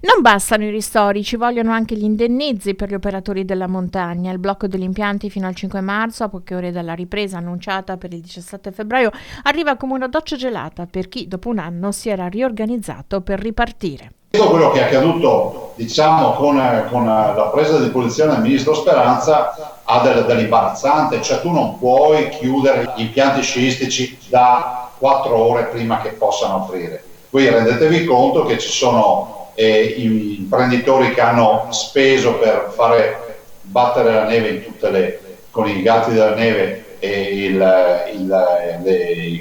Non bastano i ristori, ci vogliono anche gli indennizi per gli operatori della montagna. Il blocco degli impianti fino al 5 marzo, a poche ore dalla ripresa annunciata per il 17 febbraio, arriva come una doccia gelata per chi dopo un anno si era riorganizzato per ripartire. Quello che è accaduto, diciamo, con la presa di posizione del ministro Speranza ha dell'imbarazzante, cioè tu non puoi chiudere gli impianti sciistici da 4 ore prima che possano aprire. Voi rendetevi conto che ci sono imprenditori che hanno speso per fare battere la neve in con i gatti della neve e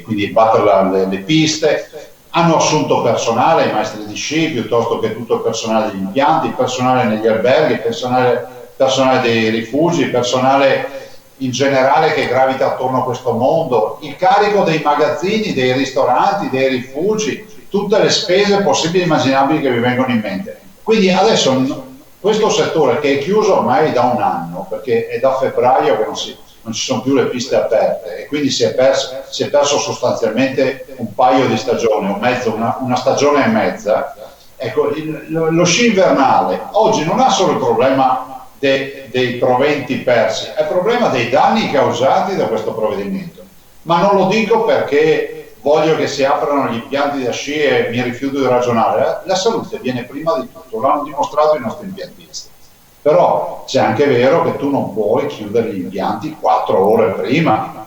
quindi battere le piste, hanno assunto personale, i maestri di sci, piuttosto che tutto il personale degli impianti, personale negli alberghi, personale dei rifugi, personale in generale che gravita attorno a questo mondo, il carico dei magazzini, dei ristoranti, dei rifugi, tutte le spese possibili e immaginabili che vi vengono in mente. Quindi adesso questo settore che è chiuso ormai da un anno, perché è da febbraio che non ci sono più le piste aperte e quindi si è perso sostanzialmente un paio di stagioni, una stagione e mezza. Ecco, lo sci invernale oggi non ha solo il problema dei proventi persi, è il problema dei danni causati da questo provvedimento. Ma non lo dico perché voglio che si aprano gli impianti da sci e mi rifiuto di ragionare. La salute viene prima di tutto, l'hanno dimostrato i nostri impiantisti. Però c'è anche vero che tu non puoi chiudere gli impianti 4 ore prima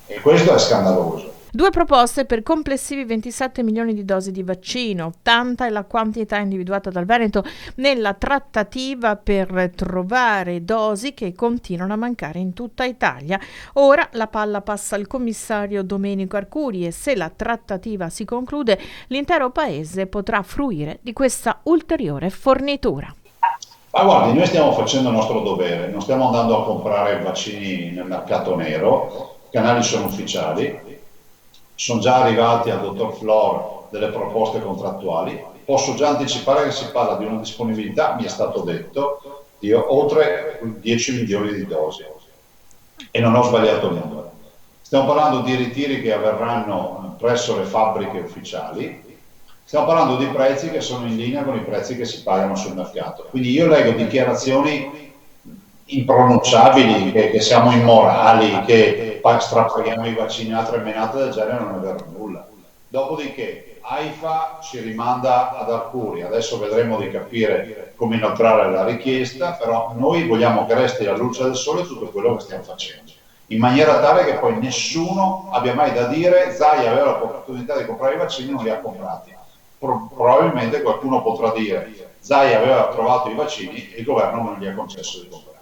e questo è scandaloso. Due proposte per complessivi 27 milioni di dosi di vaccino. Tanta è la quantità individuata dal Veneto nella trattativa per trovare dosi che continuano a mancare in tutta Italia. Ora la palla passa al commissario Domenico Arcuri e se la trattativa si conclude, l'intero paese potrà fruire di questa ulteriore fornitura. Ma guardi, noi stiamo facendo il nostro dovere, non stiamo andando a comprare vaccini nel mercato nero, i canali sono ufficiali, sono già arrivati al dottor Flor delle proposte contrattuali, posso già anticipare che si parla di una disponibilità, mi è stato detto, di oltre 10 milioni di dosi e non ho sbagliato il numero. Stiamo parlando di ritiri che avverranno presso le fabbriche ufficiali. Stiamo parlando di prezzi che sono in linea con i prezzi che si pagano sul mercato. Quindi io leggo dichiarazioni impronunciabili, che siamo immorali, che strapaghiamo i vaccini, altre menate del genere, non è vero nulla. Dopodiché AIFA ci rimanda ad Arcuri, adesso vedremo di capire come inoltrare la richiesta, però noi vogliamo che resti alla luce del sole tutto quello che stiamo facendo, in maniera tale che poi nessuno abbia mai da dire Zaia aveva l'opportunità di comprare i vaccini e non li ha comprati. Probabilmente qualcuno potrà dire Zaia aveva trovato i vaccini e il governo non gli ha concesso di comprare.